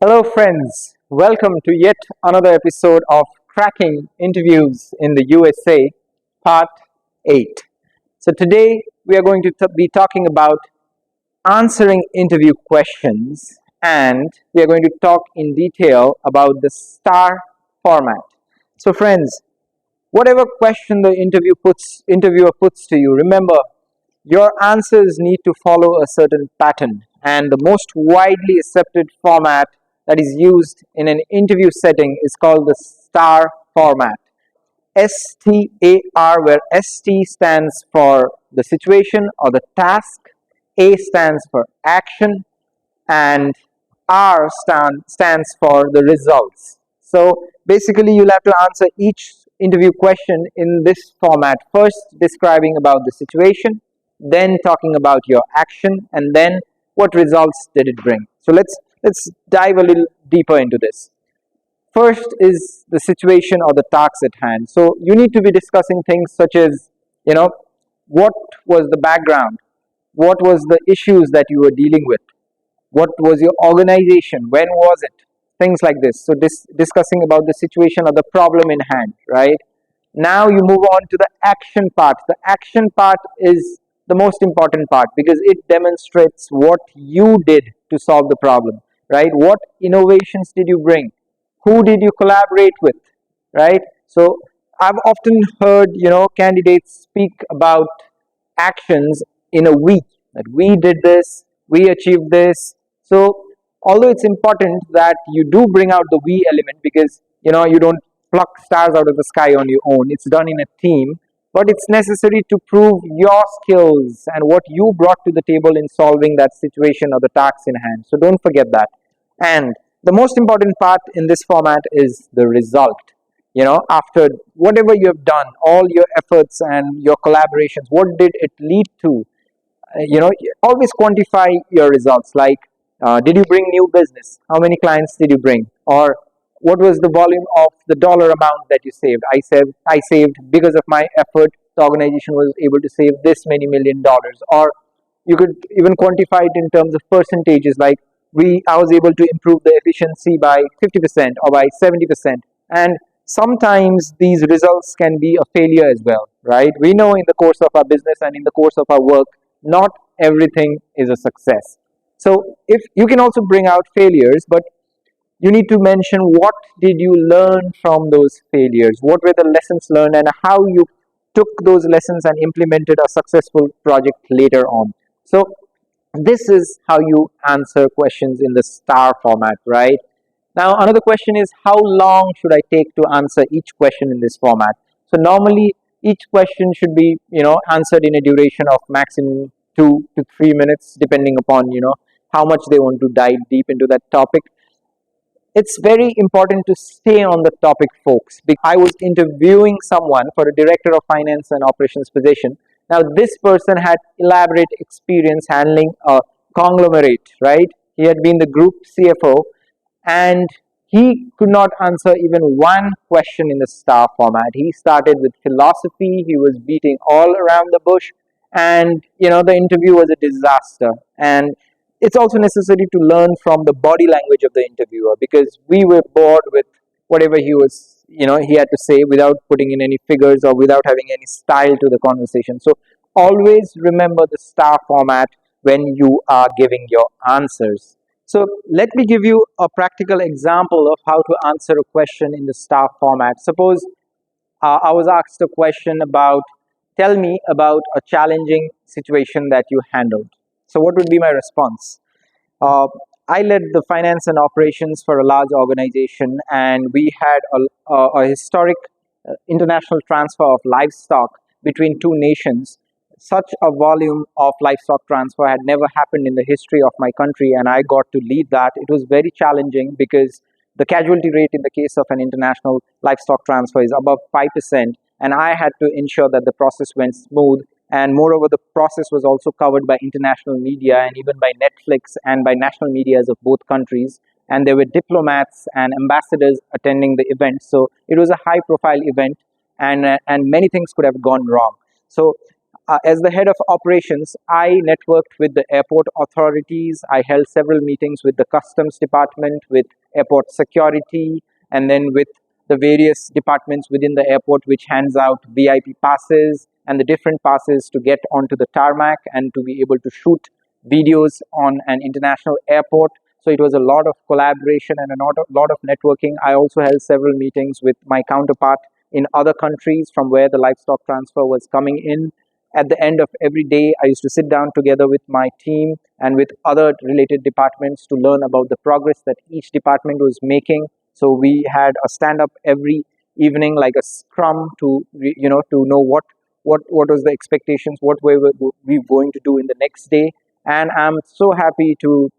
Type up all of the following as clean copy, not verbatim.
Hello, friends. Welcome to yet another episode of Cracking Interviews in the USA, Part 8. So, today we are going to be talking about answering interview questions, and we are going to talk in detail about the STAR format. So, friends, whatever question the interviewer puts to you, remember your answers need to follow a certain pattern, and the most widely accepted format that is used in an interview setting is called the STAR format. STAR, where ST stands for the situation or the task, A stands for action, and stands for the results. So basically, you'll have to answer each interview question in this format. First, describing about the situation, then talking about your action, and then what results did it bring. So let's dive a little deeper into this. First is the situation or the task at hand. So you need to be discussing things such as, you know, what was the background, what was the issues that you were dealing with, what was your organization, when was it, things like this. So discussing about the situation or the problem in hand, right? Now you move on to the action part. The action part is the most important part because it demonstrates what you did to solve the problem, right? What innovations did you bring? Who did you collaborate with, right? So I've often heard, candidates speak about actions in a we, that we did this, we achieved this. So although it's important that you do bring out the we element because you don't pluck stars out of the sky on your own, it's done in a team, but it's necessary to prove your skills and what you brought to the table in solving that situation or the task in hand. So don't forget that. And the most important part in this format is the result. After whatever you have done, all your efforts and your collaborations, what did it lead to? Always quantify your results, like did you bring new business, how many clients did you bring, or what was the volume of the dollar amount that you saved. I saved because of my effort, the organization was able to save this many $1 million. Or you could even quantify it in terms of percentages, like I was able to improve the efficiency by 50% or by 70%. And sometimes these results can be a failure as well, right? We know in the course of our business and in the course of our work, not everything is a success. So if you can also bring out failures, but you need to mention what did you learn from those failures, what were the lessons learned, and how you took those lessons and implemented a successful project later on. So this is how you answer questions in the STAR format, right? Now another question is, how long should I take to answer each question in this format? So normally each question should be answered in a duration of maximum 2 to 3 minutes, depending upon how much they want to dive deep into that topic. It's very important to stay on the topic, folks, because I was interviewing someone for a director of finance and operations position. Now this person had elaborate experience handling a conglomerate, right? He had been the group CFO, and he could not answer even one question in the STAR format. He started with philosophy, he was beating all around the bush, and the interview was a disaster. And it's also necessary to learn from the body language of the interviewer, because we were bored with whatever he had to say without putting in any figures or without having any style to the conversation. So always remember the STAR format when you are giving your answers. So let me give you a practical example of how to answer a question in the STAR format. Suppose I was asked a question about, tell me about a challenging situation that you handled. So what would be my response? Uh, I led the finance and operations for a large organization, and we had a historic international transfer of livestock between two nations. Such a volume of livestock transfer had never happened in the history of my country, and I got to lead that. It was very challenging because the casualty rate in the case of an international livestock transfer is above 5%, and I had to ensure that the process went smooth. And moreover, the process was also covered by international media and even by Netflix and by national medias of both countries. And there were diplomats and ambassadors attending the event. So it was a high profile event, and many things could have gone wrong. So As the head of operations, I networked with the airport authorities. I held several meetings with the customs department, with airport security, and then with the various departments within the airport which hands out VIP passes and the different passes to get onto the tarmac and to be able to shoot videos on an international airport. So it was a lot of collaboration and lot of networking. I also held several meetings with my counterpart in other countries from where the livestock transfer was coming in. At the end of every day, I used to sit down together with my team and with other related departments to learn about the progress that each department was making. So we had a stand-up every evening, like a scrum, to to know what was the expectations, what we were going to do in the next day. And I'm so happy to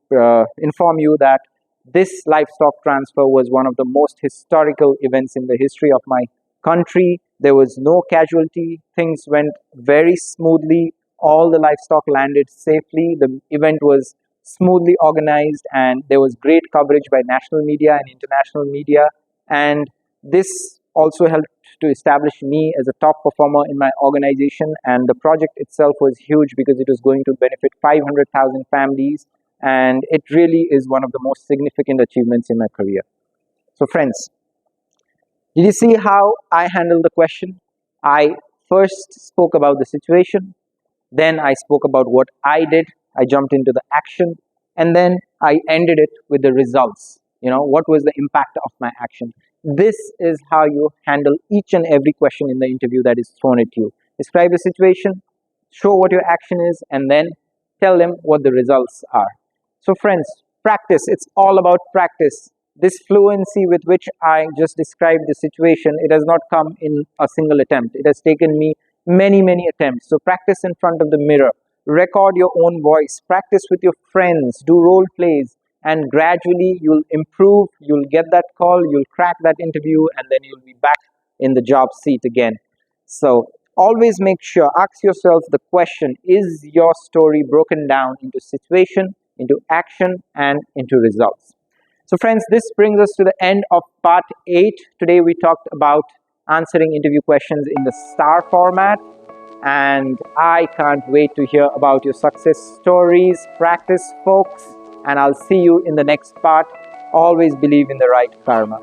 inform you that this livestock transfer was one of the most historical events in the history of my country. There was no casualty. Things went very smoothly. All the livestock landed safely. The event was smoothly organized, and there was great coverage by national media and international media. And this also helped to establish me as a top performer in my organization. And the project itself was huge because it was going to benefit 500,000 families. And it really is one of the most significant achievements in my career. So, friends, did you see how I handled the question? I first spoke about the situation, then I spoke about what I did, I jumped into the action, and then I ended it with the results. What was the impact of my action? This is how you handle each and every question in the interview that is thrown at you. Describe the situation, show what your action is, and then tell them what the results are. So, friends, practice. It's all about practice. This fluency with which I just described the situation, it has not come in a single attempt. It has taken me many attempts. So practice in front of the mirror, record your own voice, practice with your friends, do role plays, and gradually you'll improve, you'll get that call, you'll crack that interview, and then you'll be back in the job seat again. So always make sure, ask yourself the question, is your story broken down into situation, into action, and into results? So friends, this brings us to the end of part 8. Today we talked about answering interview questions in the STAR format. And I can't wait to hear about your success stories. Practice, folks. And I'll see you in the next part. Always believe in the right karma.